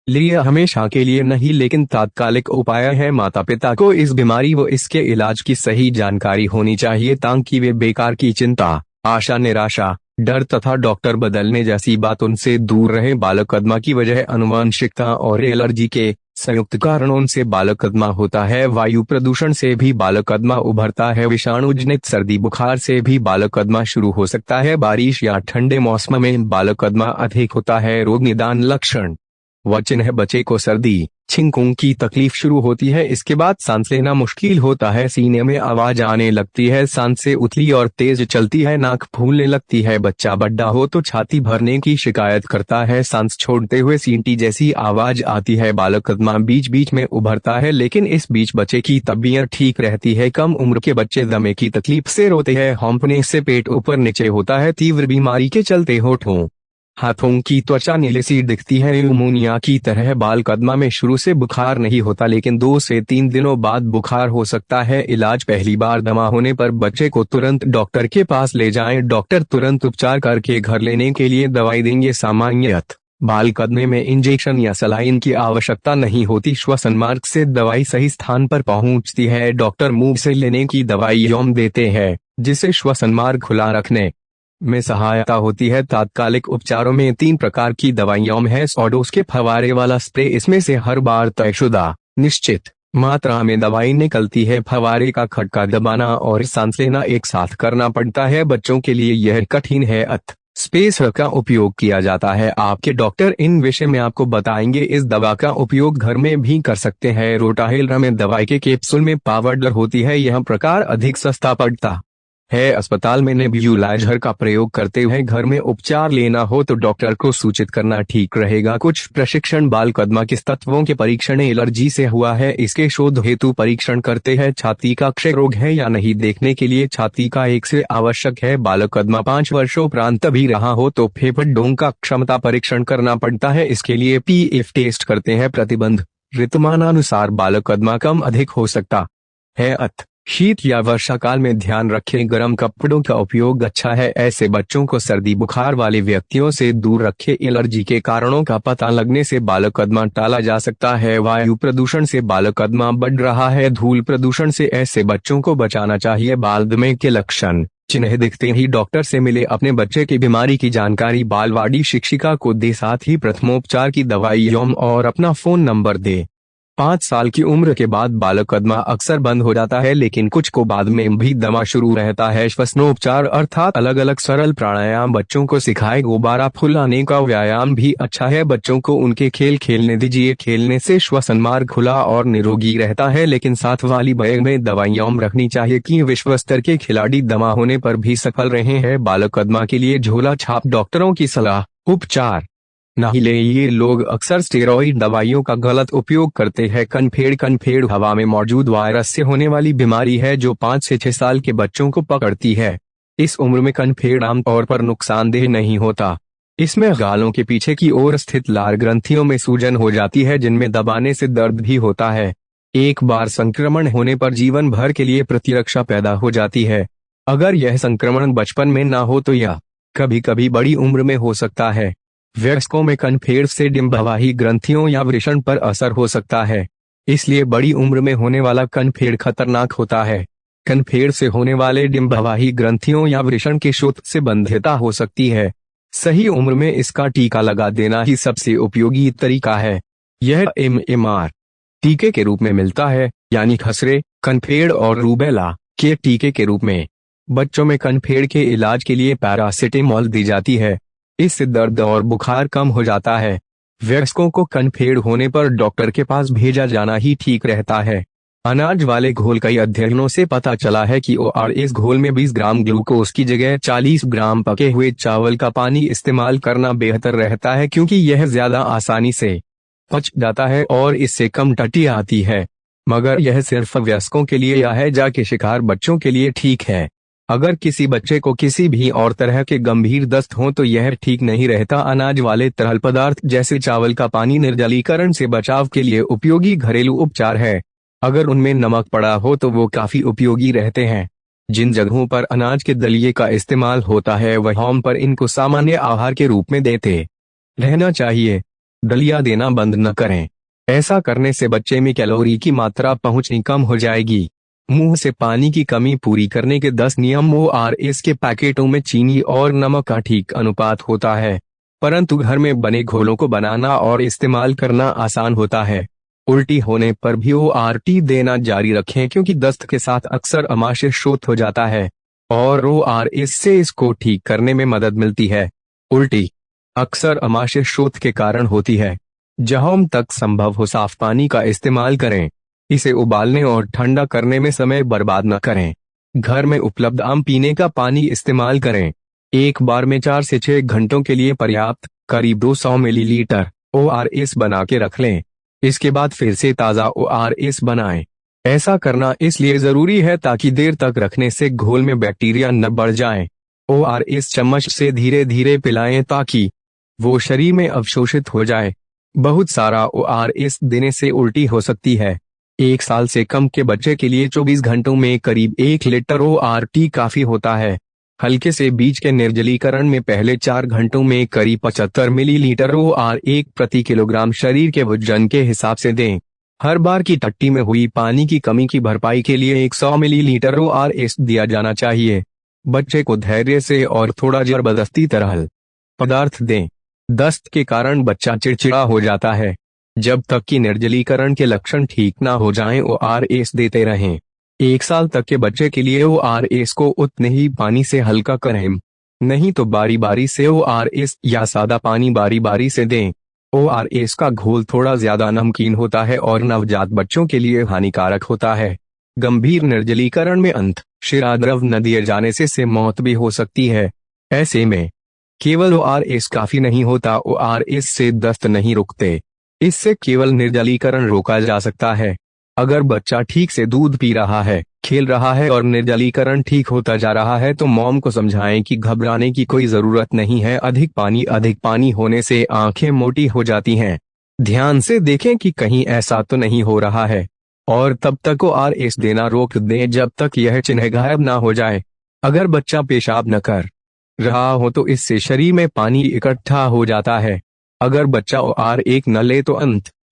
लिए हमेशा के लिए नहीं लेकिन तात्कालिक उपाय है। माता पिता को इस बीमारी व इसके इलाज की सही जानकारी होनी चाहिए ताकि वे बेकार की चिंता, आशा, निराशा, डर तथा डॉक्टर बदलने जैसी बात उनसे दूर रहे। बालकदमा की वजह आनुवंशिकता और एलर्जी के संयुक्त कारणों से बालकदमा होता है। वायु प्रदूषण से भी बालकदमा उभरता है। विषाणुजनित सर्दी बुखार से भी बालकदमा शुरू हो सकता है। बारिश या ठंडे मौसम में बालकदमा अधिक होता है। रोग निदान लक्षण व चिन्ह: बच्चे को सर्दी, छींकों की तकलीफ शुरू होती है। इसके बाद सांस लेना मुश्किल होता है। सीने में आवाज आने लगती है। सांसें उथली और तेज चलती है। नाक फूलने लगती है। बच्चा बड़ा हो तो छाती भरने की शिकायत करता है। सांस छोड़ते हुए सींटी जैसी आवाज आती है। बालकदमा बीच बीच में उभरता है लेकिन इस बीच बच्चे की तबीयत ठीक रहती है। कम उम्र के बच्चे दमे की तकलीफ से रोते हैं। हौंकने से पेट ऊपर नीचे होता है। तीव्र बीमारी के चलते होठों, हाथों की त्वचा नीले सी दिखती है। न्यूमोनिया की तरह बालकदमा में शुरू से बुखार नहीं होता लेकिन 2 से 3 दिनों बाद बुखार हो सकता है। इलाज: पहली बार दमा होने पर बच्चे को तुरंत डॉक्टर के पास ले जाएं। डॉक्टर तुरंत उपचार करके घर लेने के लिए दवाई देंगे। सामान्यतः बालकदमे में इंजेक्शन या सलाइन की आवश्यकता नहीं होती। श्वसन मार्ग से दवाई सही स्थान पर पहुंचती है। डॉक्टर मुंह से लेने की दवाई यौम देते हैं जिससे श्वसन मार्ग खुला रखने में सहायता होती है। तात्कालिक उपचारों में 3 प्रकार की दवाइयां हैं। 100 डोज के फवारे वाला स्प्रे: इसमें से हर बार तयशुदा निश्चित मात्रा में दवाई निकलती है। फवारे का खटका दबाना और सांस लेना एक साथ करना पड़ता है। बच्चों के लिए यह कठिन है अतः स्पेसर का उपयोग किया जाता है। आपके डॉक्टर इन विषय में आपको बताएंगे। इस दवा का उपयोग घर में भी कर सकते हैं। रोटाहेलरा में दवाई के कैप्सूल में पावडर होती है। यह प्रकार अधिक सस्ता पड़ता है। अस्पताल में नेब्यूलाइजर का प्रयोग करते हुए घर में उपचार लेना हो तो डॉक्टर को सूचित करना ठीक रहेगा। कुछ प्रशिक्षण: बालकदमा किस तत्वों के परीक्षण एलर्जी से हुआ है इसके शोध हेतु परीक्षण करते हैं। छाती का क्षय रोग है या नहीं देखने के लिए छाती का एक्सरे आवश्यक है। बालकदमा 5 वर्षों उपरांत भी रहा हो तो फेफड़ों का क्षमता परीक्षण करना पड़ता है। इसके लिए PF टेस्ट करते हैं। प्रतिबंध: ऋतुमानानुसार बालकदमा कम अधिक हो सकता है अतः शीत या वर्षा काल में ध्यान रखें, गर्म कपड़ों का उपयोग अच्छा है। ऐसे बच्चों को सर्दी बुखार वाले व्यक्तियों से दूर रखें। एलर्जी के कारणों का पता लगने से बालकदमा टाला जा सकता है। वायु प्रदूषण से बालकदमा बढ़ रहा है। धूल प्रदूषण से ऐसे बच्चों को बचाना चाहिए। बालदमे के लक्षण चिन्ह दिखते ही डॉक्टर से मिले। अपने बच्चे की बीमारी की जानकारी बालवाड़ी शिक्षिका को दे, साथ ही प्रथमोपचार की दवाइयों और अपना फोन नंबर दे। 5 साल की उम्र के बाद बालकदमा अक्सर बंद हो जाता है, लेकिन कुछ को बाद में भी दमा शुरू रहता है। श्वसनोपचार अर्थात अलग अलग सरल प्राणायाम बच्चों को सिखाए। गुब्बारा फुलाने का व्यायाम भी अच्छा है। बच्चों को उनके खेल खेलने दीजिए। खेलने से श्वसन मार्ग खुला और निरोगी रहता है, लेकिन साथ वाली बैग में दवाइयां रखनी चाहिए कि विश्व स्तर के खिलाड़ी दमा होने पर भी सफल रहे हैं। बालकदमा के लिए झोला छाप डॉक्टरों की सलाह। उपचार नहीं ले, ये लोग अक्सर स्टेरॉइड दवाइयों का गलत उपयोग करते हैं। कनफेड़ हवा में मौजूद वायरस से होने वाली बीमारी है जो 5 से 6 साल के बच्चों को पकड़ती है। इस उम्र में कनफेड़ आमतौर पर नुकसानदेह नहीं होता। इसमें गालों के पीछे की ओर स्थित लार ग्रंथियों में सूजन हो जाती है, जिनमें दबाने से दर्द भी होता है। एक बार संक्रमण होने पर जीवन भर के लिए प्रतिरक्षा पैदा हो जाती है। अगर यह संक्रमण बचपन में ना हो तो यह कभी कभी बड़ी उम्र में हो सकता है। वयस्कों में कनफेड़ से डिंबवाही ग्रंथियों या वृषण पर असर हो सकता है, इसलिए बड़ी उम्र में होने वाला कनफेड़ खतरनाक होता है। कनफेड़ से होने वाले डिंबवाही ग्रंथियों या वृषण के शोथ से बंध्यता हो सकती है। सही उम्र में इसका टीका लगा देना ही सबसे उपयोगी तरीका है। यह MMR टीके के रूप में मिलता है, यानी खसरे, कनफेड़ और रूबेला के टीके के रूप में। बच्चों में कनफेड़ के इलाज के लिए पैरासिटामोल दी जाती है। इससे दर्द और बुखार कम हो जाता है। वयस्कों को कनफेड़ होने पर डॉक्टर के पास भेजा जाना ही ठीक रहता है। अनाज वाले घोल, कई अध्ययनों से पता चला है कि ORS घोल में 20 ग्राम ग्लूकोज की जगह 40 ग्राम पके हुए चावल का पानी इस्तेमाल करना बेहतर रहता है, क्योंकि यह ज्यादा आसानी से पच जाता है और इससे कम टटी आती है। मगर यह सिर्फ वयस्कों के लिए या है जाके शिकार बच्चों के लिए ठीक है। अगर किसी बच्चे को किसी भी और तरह के गंभीर दस्त हो तो यह ठीक नहीं रहता। अनाज वाले तरल पदार्थ जैसे चावल का पानी निर्जलीकरण से बचाव के लिए उपयोगी घरेलू उपचार है। अगर उनमें नमक पड़ा हो तो वो काफी उपयोगी रहते हैं। जिन जगहों पर अनाज के दलिये का इस्तेमाल होता है वहां पर इनको सामान्य आहार के रूप में देते रहना चाहिए। दलिया देना बंद न करें। ऐसा करने से बच्चे में कैलोरी की मात्रा पहुंचनी कम हो जाएगी। मुंह से पानी की कमी पूरी करने के 10 नियम। ORS के पैकेटों में चीनी और नमक का ठीक अनुपात होता है, परंतु घर में बने घोलों को बनाना और इस्तेमाल करना आसान होता है। उल्टी होने पर भी ORT देना जारी रखें, क्योंकि दस्त के साथ अक्सर आमाशय शोथ हो जाता है और ORS से इसको ठीक करने में मदद मिलती है। उल्टी अक्सर आमाशय शोथ के कारण होती है। जहां तक संभव हो साफ पानी का इस्तेमाल करें। इसे उबालने और ठंडा करने में समय बर्बाद न करें। घर में उपलब्ध आम पीने का पानी इस्तेमाल करें। एक बार में 4 से 6 घंटों के लिए पर्याप्त, करीब 200 मिलीलीटर ORS बना के रख लें। इसके बाद फिर से ताज़ा ORS बनाएं। ऐसा करना इसलिए जरूरी है ताकि देर तक रखने से घोल में बैक्टीरिया न बढ़ जाएं। ORS चम्मच से धीरे धीरे पिलाएं ताकि वो शरीर में अवशोषित हो जाए। बहुत सारा ORS देने से उल्टी हो सकती है। 1 साल से कम के बच्चे के लिए 24 घंटों में करीब 1 लीटर ORT काफी होता है। हल्के से बीज के निर्जलीकरण में पहले 4 घंटों में करीब 75 मिलीलीटर OR1 प्रति किलोग्राम शरीर के वजन के हिसाब से दें। हर बार की टट्टी में हुई पानी की कमी की भरपाई के लिए 100 मिलीलीटर ORS दिया जाना चाहिए। बच्चे को धैर्य से और थोड़ा जबरदस्ती तरल पदार्थ दें। दस्त के कारण बच्चा चिड़चिड़ा हो जाता है। जब तक कि निर्जलीकरण के लक्षण ठीक ना हो जाएं ORS देते रहें। 1 साल तक के बच्चे के लिए ORS को उतने ही पानी से हल्का करें, नहीं तो बारी बारी से ORS या सादा पानी बारी बारी से दें। ORS का घोल थोड़ा ज्यादा नमकीन होता है और नवजात बच्चों के लिए हानिकारक होता है। गंभीर निर्जलीकरण में शिराद्रव न दिए जाने से मौत भी हो सकती है। ऐसे में केवल ORS काफी नहीं होता। ORS से दस्त नहीं रुकते। इससे केवल निर्जलीकरण रोका जा सकता है। अगर बच्चा ठीक से दूध पी रहा है, खेल रहा है और निर्जलीकरण ठीक होता जा रहा है तो मॉम को समझाएं कि घबराने की कोई जरूरत नहीं है। अधिक पानी होने से आंखें मोटी हो जाती हैं। ध्यान से देखें कि कहीं ऐसा तो नहीं हो रहा है। और तब तक ORS देना रोक दें जब तक यह चिन्ह गायब ना हो जाए। अगर बच्चा पेशाब न कर रहा हो तो इससे शरीर में पानी इकट्ठा हो जाता है। अगर बच्चा ORS न ले तो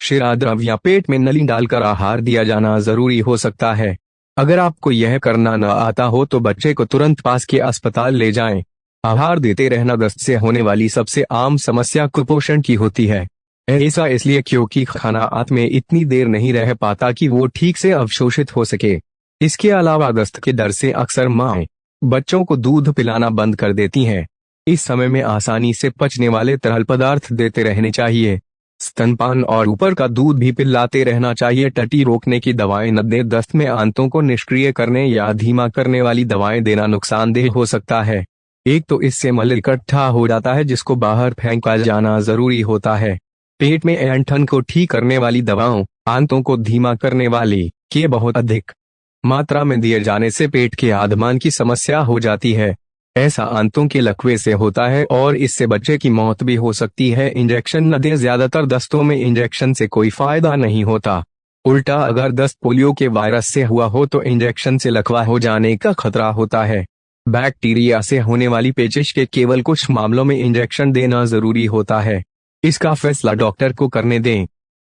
शिरा द्रव या पेट में नली डालकर आहार दिया जाना जरूरी हो सकता है। अगर आपको यह करना न आता हो तो बच्चे को तुरंत पास के अस्पताल ले जाएं। आहार देते रहना दस्त से होने वाली सबसे आम समस्या कुपोषण की होती है। ऐसा इसलिए क्योंकि खाना आंत में इतनी देर नहीं रह पाता कि वो ठीक से अवशोषित हो सके। इसके अलावा दस्त के डर से अक्सर माएं बच्चों को दूध पिलाना बंद कर देती हैं। इस समय में आसानी से पचने वाले तरल पदार्थ देते रहने चाहिए। स्तनपान और ऊपर का दूध भी पिलाते रहना चाहिए। टट्टी रोकने की दवाएं न दें। दस्त में आंतों को निष्क्रिय करने या धीमा करने वाली दवाएं देना नुकसानदेह हो सकता है। एक तो इससे मल इकट्ठा हो जाता है जिसको बाहर फेंका जाना जरूरी होता है। पेट में ऐंठन को ठीक करने वाली दवाओं आंतों को धीमा करने वाली के बहुत अधिक मात्रा में दिए जाने से पेट के आधमान की समस्या हो जाती है। ऐसा आंतों के लकवे से होता है और इससे बच्चे की मौत भी हो सकती है। इंजेक्शन न दें। ज्यादातर दस्तों में इंजेक्शन से कोई फायदा नहीं होता। उल्टा अगर दस्त पोलियो के वायरस से हुआ हो तो इंजेक्शन से लकवा हो जाने का खतरा होता है। बैक्टीरिया से होने वाली पेचिश के केवल कुछ मामलों में इंजेक्शन देना जरूरी होता है। इसका फैसला डॉक्टर को करने दें।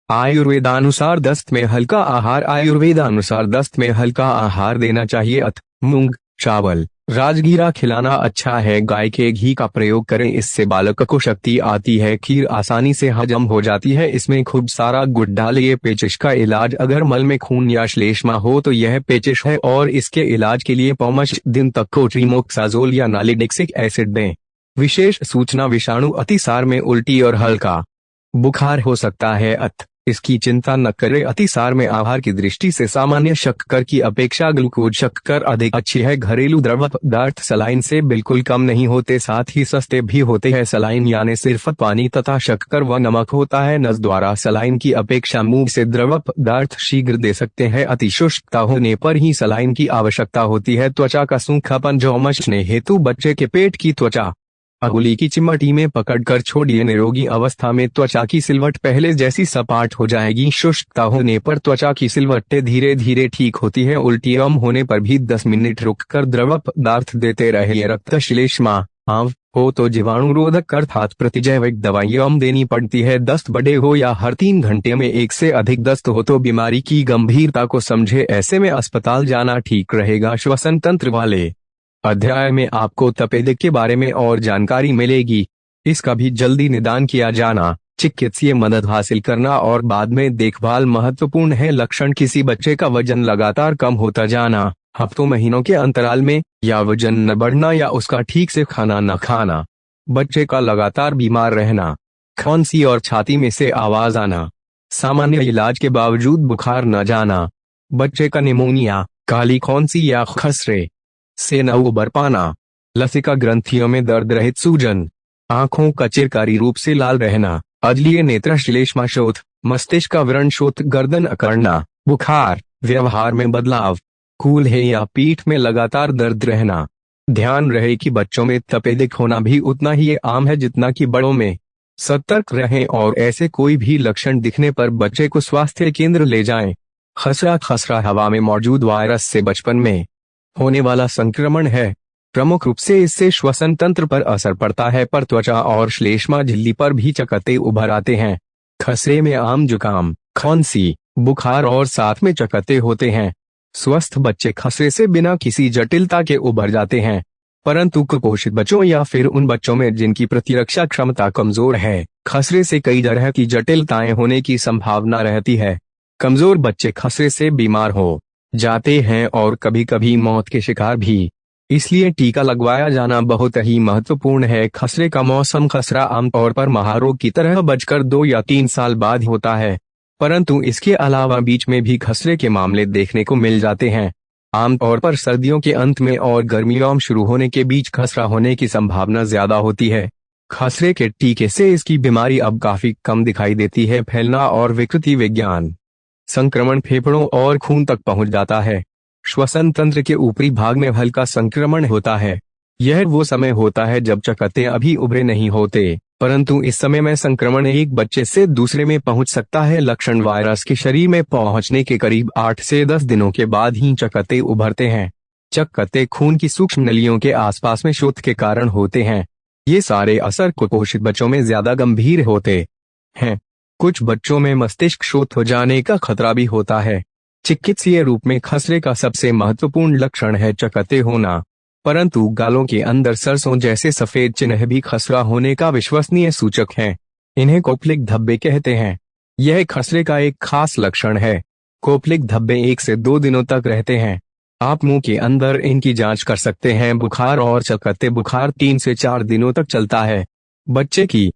आयुर्वेदानुसार दस्त में हल्का आहार। आयुर्वेदानुसार दस्त में हल्का आहार देना चाहिए। मूंग, चावल, राजगीरा खिलाना अच्छा है। गाय के घी का प्रयोग करें, इससे बालक को शक्ति आती है। खीर आसानी से हजम हो जाती है, इसमें खूब सारा गुड़ डालिए। पेचिश का इलाज। अगर मल में खून या श्लेष्मा हो तो यह पेचिश है और इसके इलाज के लिए 5 दिन तक कोट्रिमोक्साजोल या नालिडिक्सिक एसिड दें। विशेष सूचना: विषाणु अतिसार में उल्टी और हल्का बुखार हो सकता है। इसकी चिंता न करें। अतिसार में आहार की दृष्टि से सामान्य शक्कर की अपेक्षा ग्लूकोज शक्कर अधिक अच्छी है। घरेलू द्रव पदार्थ सलाइन से बिल्कुल कम नहीं होते, साथ ही सस्ते भी होते हैं। सलाइन यानी सिर्फ पानी तथा शक्कर व नमक होता है। नस द्वारा सलाइन की अपेक्षा मुंह से द्रव पदार्थ शीघ्र दे सकते हैं। अतिशुष्कता होने पर ही सलाइन की आवश्यकता होती है। त्वचा का सूखापन जोमचने हेतु बच्चे के पेट की त्वचा अंगुली की चिमटी में पकड़कर छोड़िए। निरोगी अवस्था में त्वचा की सिलवट पहले जैसी सपाट हो जाएगी। शुष्कता होने पर त्वचा की सिलवटें धीरे धीरे ठीक होती है। उल्टी कम होने पर भी 10 मिनट रुककर द्रव पदार्थ देते रहिए। रक्त श्लेष्मा हो तो जीवाणुरोधक अर्थात प्रतिजैविक दवाइयां देनी पड़ती है। दस्त बड़े हो या हर 3 घंटे में एक से अधिक दस्त हो तो बीमारी की गंभीरता को समझे, ऐसे में अस्पताल जाना ठीक रहेगा। श्वसन तंत्र वाले अध्याय में आपको तपेदिक के बारे में और जानकारी मिलेगी। इसका भी जल्दी निदान किया जाना, चिकित्सीय मदद हासिल करना और बाद में देखभाल महत्वपूर्ण है। लक्षण: किसी बच्चे का वजन लगातार कम होता जाना, हफ्तों महीनों के अंतराल में, या वजन न बढ़ना या उसका ठीक से खाना न खाना, बच्चे का लगातार बीमार रहना, खांसी और छाती में से आवाज आना, सामान्य इलाज के बावजूद बुखार न जाना, बच्चे का निमोनिया, काली खांसी या खसरे से न उबर पाना, लसिका ग्रंथियों में दर्द रहित सूजन, आंखों का चिरकारी रूप से लाल रहना, अजलीय नेत्र श्लेष्मा शोथ, मस्तिष्क का व्रण शोथ, गर्दन अकड़ना, बुखार, व्यवहार में बदलाव, कूल्हे या पीठ में लगातार दर्द रहना। ध्यान रहे कि बच्चों में तपेदिक होना भी उतना ही आम है जितना कि बड़ों में। सतर्क रहें और ऐसे कोई भी लक्षण दिखने पर बच्चे को स्वास्थ्य केंद्र ले जाएं। खसरा हवा में मौजूद वायरस से बचपन में होने वाला संक्रमण है। प्रमुख रूप से इससे श्वसन तंत्र पर असर पड़ता है, पर त्वचा और श्लेष्मा झिल्ली पर भी चकत्ते उभर आते हैं। खसरे में आम जुकाम, खांसी, बुखार और साथ में चकत्ते होते हैं। स्वस्थ बच्चे खसरे से बिना किसी जटिलता के उभर जाते हैं, परंतु कुपोषित बच्चों या फिर उन बच्चों में जिनकी प्रतिरक्षा क्षमता कमजोर है, खसरे से कई तरह की जटिलताएं होने की संभावना रहती है। कमजोर बच्चे खसरे से बीमार हो जाते हैं और कभी कभी मौत के शिकार भी। इसलिए टीका लगवाया जाना बहुत ही महत्वपूर्ण है। खसरे का मौसम खसरा आमतौर पर महारोग की तरह बचकर 2 या 3 साल बाद होता है, परंतु इसके अलावा बीच में भी खसरे के मामले देखने को मिल जाते हैं। आमतौर पर सर्दियों के अंत में और गर्मियों शुरू होने के बीच खसरा होने की संभावना ज्यादा होती है। खसरे के टीके से इसकी बीमारी अब काफी कम दिखाई देती है। फैलना और विकृति विज्ञान: संक्रमण फेफड़ों और खून तक पहुंच जाता है। श्वसन तंत्र के ऊपरी भाग में हल्का संक्रमण होता है। यह वो समय होता है जब चकत्ते अभी उभरे नहीं होते, परंतु इस समय में संक्रमण एक बच्चे से दूसरे में पहुंच सकता है। लक्षण वायरस के शरीर में पहुंचने के करीब 8 से 10 दिनों के बाद ही चकत्ते उभरते हैं। चकत्ते खून की सूक्ष्म नलियों के आसपास में शोथ के कारण होते हैं। ये सारे असर कुपोषित बच्चों में ज्यादा गंभीर होते हैं। कुछ बच्चों में मस्तिष्क शोथ हो जाने का खतरा भी होता है। चिकित्सीय रूप में खसरे का सबसे महत्वपूर्ण लक्षण है चकत्ते होना, परंतु गालों के अंदर सरसों जैसे सफेद चिन्ह भी खसरा होने का विश्वसनीय सूचक है। इन्हें कोपलिक धब्बे कहते हैं। यह खसरे का एक खास लक्षण है। कोपलिक धब्बे 1 से 2 दिनों तक रहते हैं। आप मुंह के अंदर इनकी जांच कर सकते हैं। बुखार और चकत्ते बुखार 3 से 4 दिनों तक चलता है। बच्चे की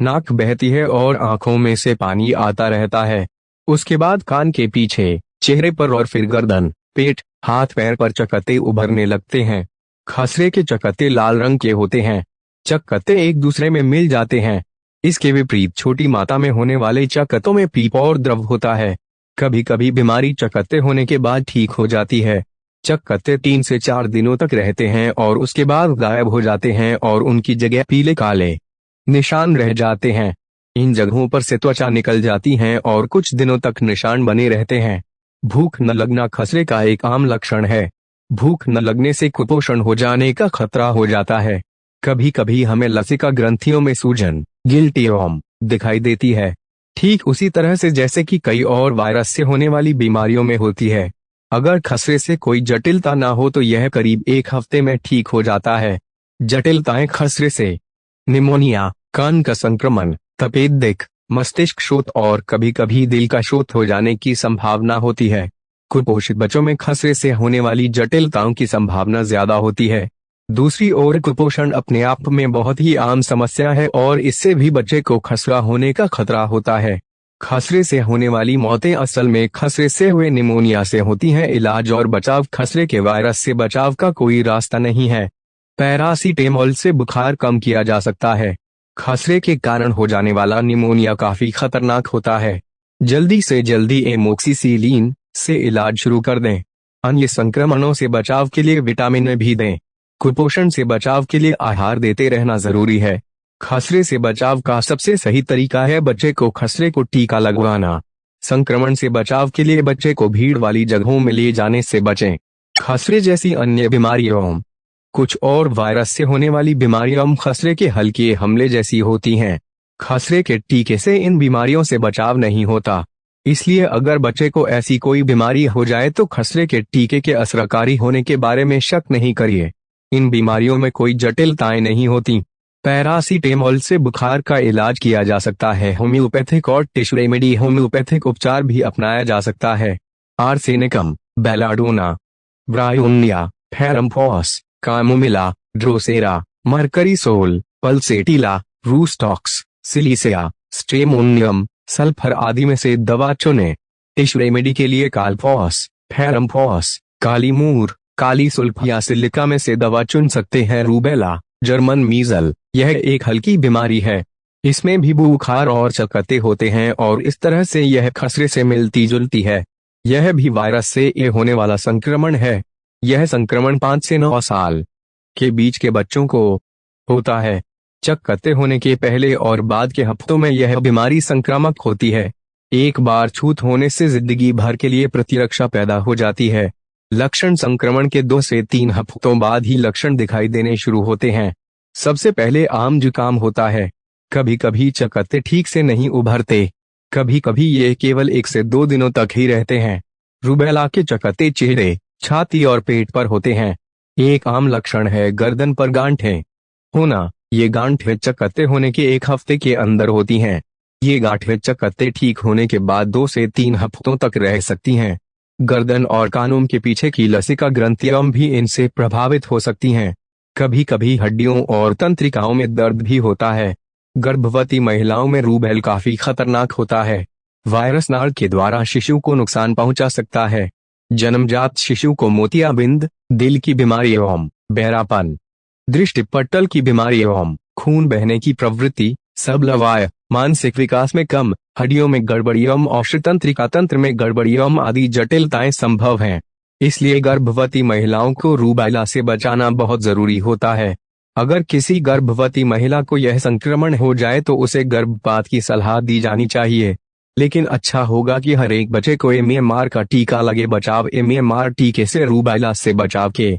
नाक बहती है और आंखों में से पानी आता रहता है। उसके बाद कान के पीछे, चेहरे पर और फिर गर्दन, पेट, हाथ पैर पर चकत्ते उभरने लगते हैं। खसरे के चकत्ते लाल रंग के होते हैं। चकत्ते एक दूसरे में मिल जाते हैं। इसके विपरीत छोटी मात्रा में होने वाले चकत्तों में पीप और द्रव होता है। कभी कभी बीमारी चकत्ते होने के बाद ठीक हो जाती है। चकत्ते 3 से 4 दिनों तक रहते हैं और उसके बाद गायब हो जाते हैं और उनकी जगह पीले काले निशान रह जाते हैं। इन जगहों पर से त्वचा निकल जाती है और कुछ दिनों तक निशान बने रहते हैं। भूख न लगना खसरे का एक आम लक्षण है। भूख न लगने से कुपोषण हो जाने का खतरा हो जाता है। कभी कभी हमें लसिका ग्रंथियों में सूजन, गिल्टियम दिखाई देती है, ठीक उसी तरह से जैसे कि कई और वायरस से होने वाली बीमारियों में होती है। अगर खसरे से कोई जटिलता ना हो तो यह करीब 1 हफ्ते में ठीक हो जाता है। जटिलताएं खसरे से निमोनिया, कान का संक्रमण, तपेदिक, मस्तिष्क शोथ और कभी कभी दिल का शोथ हो जाने की संभावना होती है। कुपोषित बच्चों में खसरे से होने वाली जटिलताओं की संभावना ज्यादा होती है। दूसरी ओर कुपोषण अपने आप में बहुत ही आम समस्या है और इससे भी बच्चे को खसरा होने का खतरा होता है। खसरे से होने वाली मौतें असल में खसरे से हुए निमोनिया से होती हैं। इलाज और बचाव। खसरे के वायरस से बचाव का कोई रास्ता नहीं है। पैरासीटामोल से बुखार कम किया जा सकता है। खसरे के कारण हो जाने वाला निमोनिया काफी खतरनाक होता है। जल्दी से जल्दी एमोक्सिसिलिन से इलाज शुरू कर दें। अन्य संक्रमणों से बचाव के लिए विटामिन भी दें। कुपोषण से बचाव के लिए आहार देते रहना जरूरी है। खसरे से बचाव का सबसे सही तरीका है बच्चे को खसरे को टीका लगवाना। संक्रमण से बचाव के लिए बच्चे को भीड़ वाली जगहों में ले जाने से बचें। खसरे जैसी अन्य बीमारियों, कुछ और वायरस से होने वाली बीमारियां खसरे के हल्के हमले जैसी होती हैं। खसरे के टीके से इन बीमारियों से बचाव नहीं होता। इसलिए अगर बच्चे को ऐसी कोई बीमारी हो जाए तो खसरे के टीके के असरकारी होने के बारे में शक नहीं करिए। इन बीमारियों में कोई जटिलताएं नहीं होती। पैरासीटामोल से बुखार का इलाज किया जा सकता है। होम्योपैथिक और टिश्यू रेमेडी होम्योपैथिक उपचार भी अपनाया जा सकता है। Arsenicum, belladonna, bryonia, ferrum phos, chamomilla, drosera, mercurius sol, pulsatilla, rhus tox, silicea, stramonium, sulphur आदि में से दवा चुनें। टिश्यू रेमेडी के लिए कालफॉस, फेरम्फॉस, कालीमूर, काली सुल्फ या सिलिका में से दवा चुन सकते हैं। रूबेला, जर्मन मीजल, यह एक हल्की बीमारी है। इसमें भी बुखार और चकत्ते होते हैं और इस तरह से यह खसरे से मिलती जुलती है। यह भी वायरस से होने वाला संक्रमण है। यह संक्रमण 5 से 9 साल के बीच के बच्चों को होता है। चकत्ते होने के पहले और बाद के हफ्तों में यह बीमारी संक्रामक होती है। एक बार छूत होने से जिंदगी भर के लिए प्रतिरक्षा पैदा हो जाती है। लक्षण संक्रमण के 2 से 3 हफ्तों बाद ही लक्षण दिखाई देने शुरू होते हैं। सबसे पहले आम जुकाम होता है। कभी कभी चकत्ते ठीक से नहीं उभरते। कभी कभी ये केवल 1 से 2 दिनों तक ही रहते हैं। रूबेला के चकत्ते चेहरे, छाती और पेट पर होते हैं। एक आम लक्षण है गर्दन पर गांठें होना। ये गांठें चकत्ते होने के 1 हफ्ते के अंदर होती हैं। ये गांठें चकत्ते ठीक होने के बाद 2 से 3 हफ्तों तक रह सकती हैं। गर्दन और कानों के पीछे की लसिका ग्रंथियां भी इनसे प्रभावित हो सकती हैं। कभी कभी हड्डियों और तंत्रिकाओं में दर्द भी होता है। गर्भवती महिलाओं में रूबेला काफी खतरनाक होता है। वायरस नाड़ के द्वारा शिशु को नुकसान पहुंचा सकता है। जन्मजात शिशु को मोतियाबिंद, दिल की बीमारी एवं बहरापन, दृष्टिपटल की बीमारी एवं खून बहने की प्रवृत्ति, सबलवाय, मानसिक विकास में कम, हड्डियों में गड़बड़ी एवं औषधतंत्रिका तंत्र में गड़बड़ी एवं आदि जटिलताएं संभव हैं। इसलिए गर्भवती महिलाओं को रूबेला से बचाना बहुत जरूरी होता है। अगर किसी गर्भवती महिला को यह संक्रमण हो जाए तो उसे गर्भपात की सलाह दी जानी चाहिए, लेकिन अच्छा होगा कि हर एक बच्चे को MMR का टीका लगे। बचाव: MMR टीके से रूबेला से बचाव के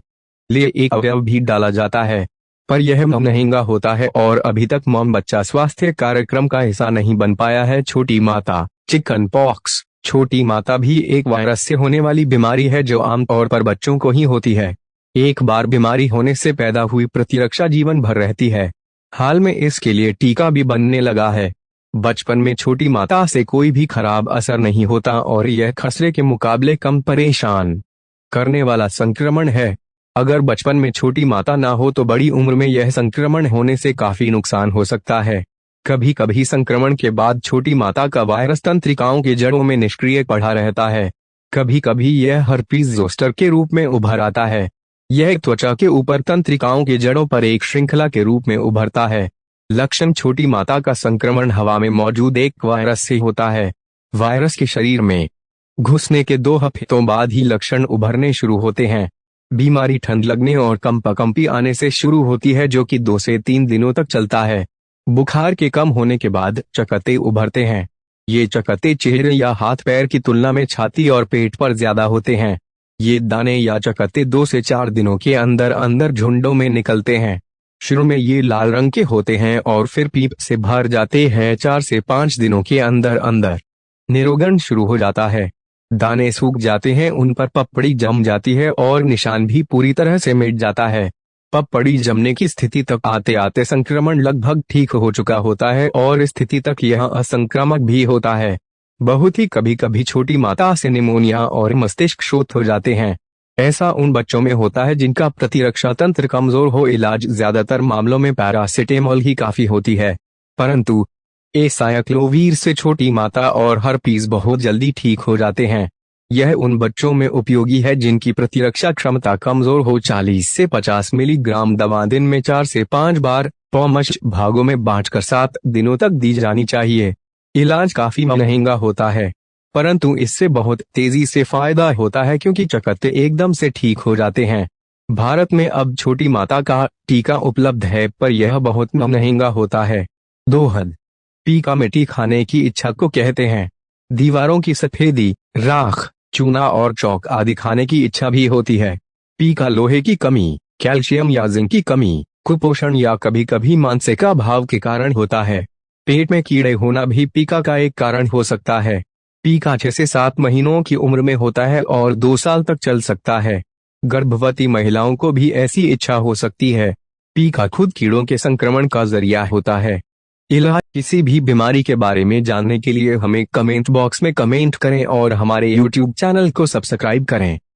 लिए एक अवयव भी डाला जाता है, पर यह महंगा होता है और अभी तक मॉम बच्चा स्वास्थ्य कार्यक्रम का हिस्सा नहीं बन पाया है। छोटी माता चिकन पॉक्स: छोटी माता भी एक वायरस से होने वाली बीमारी है जो आमतौर पर बच्चों को ही होती है। एक बार बीमारी होने से पैदा हुई प्रतिरक्षा जीवन भर रहती है। हाल में इसके लिए टीका भी बनने लगा है। बचपन में छोटी माता से कोई भी खराब असर नहीं होता और यह खसरे के मुकाबले कम परेशान करने वाला संक्रमण है। अगर बचपन में छोटी माता ना हो तो बड़ी उम्र में यह संक्रमण होने से काफी नुकसान हो सकता है। कभी कभी संक्रमण के बाद छोटी माता का वायरस तंत्रिकाओं की जड़ों में निष्क्रिय पड़ा रहता है। कभी कभी यह हर्पीज जोस्टर के रूप में उभर आता है। यह त्वचा के ऊपर तंत्रिकाओं की जड़ों पर एक श्रृंखला के रूप में उभरता है। लक्षण: छोटी माता का संक्रमण हवा में मौजूद एक वायरस से होता है। वायरस के शरीर में घुसने के 2 हफ्तों बाद ही लक्षण उभरने शुरू होते हैं। बीमारी ठंड लगने और कंपी आने से शुरू होती है, जो कि 2 से 3 दिनों तक चलता है। बुखार के कम होने के बाद चकत्ते उभरते हैं। ये चकत्ते चेहरे या हाथ पैर की तुलना में छाती और पेट पर ज्यादा होते हैं। ये दाने या चकत्ते 2 से 4 दिनों के अंदर अंदर झुंडों में निकलते हैं। शुरू में ये लाल रंग के होते हैं और फिर पीप से भर जाते हैं। 4 से 5 दिनों के अंदर अंदर निरोगन शुरू हो जाता है। दाने सूख जाते हैं, उन पर पपड़ी जम जाती है और निशान भी पूरी तरह से मिट जाता है। पपड़ी जमने की स्थिति तक आते आते संक्रमण लगभग ठीक हो चुका होता है और स्थिति तक यह असंक्रामक भी होता है। बहुत ही कभी कभी छोटी माता से निमोनिया और मस्तिष्क क्षोभ हो जाते हैं। ऐसा उन बच्चों में होता है जिनका प्रतिरक्षा तंत्र कमजोर हो। इलाज: ज्यादातर मामलों में पैरासिटामोल ही काफी होती है, परंतु एसाइक्लोवीर से छोटी माता और हर्पीज बहुत जल्दी ठीक हो जाते हैं। यह उन बच्चों में उपयोगी है जिनकी प्रतिरक्षा क्षमता कमजोर हो। 40 से 50 मिलीग्राम दवा दिन में 4 से 5 बार 5 भागों में बांटकर 7 दिनों तक दी जानी चाहिए। इलाज काफी महंगा होता है, परंतु इससे बहुत तेजी से फायदा होता है क्योंकि चकत्ते एकदम से ठीक हो जाते हैं। भारत में अब छोटी माता का टीका उपलब्ध है, पर यह बहुत महंगा होता है। दोहद: पीका मिट्टी खाने की इच्छा को कहते हैं। दीवारों की सफेदी, राख, चूना और चौक आदि खाने की इच्छा भी होती है। पीका लोहे की कमी, कैल्शियम या जिंक की कमी, कुपोषण या कभी कभी मांस का अभाव के कारण होता है। पेट में कीड़े होना भी पीका का एक कारण हो सकता है। पीका 6 से 7 महीनों की उम्र में होता है और 2 साल तक चल सकता है। गर्भवती महिलाओं को भी ऐसी इच्छा हो सकती है। पीका खुद कीड़ों के संक्रमण का जरिया होता है। इलाज: किसी भी बीमारी के बारे में जानने के लिए हमें कमेंट बॉक्स में कमेंट करें और हमारे YouTube चैनल को सब्सक्राइब करें।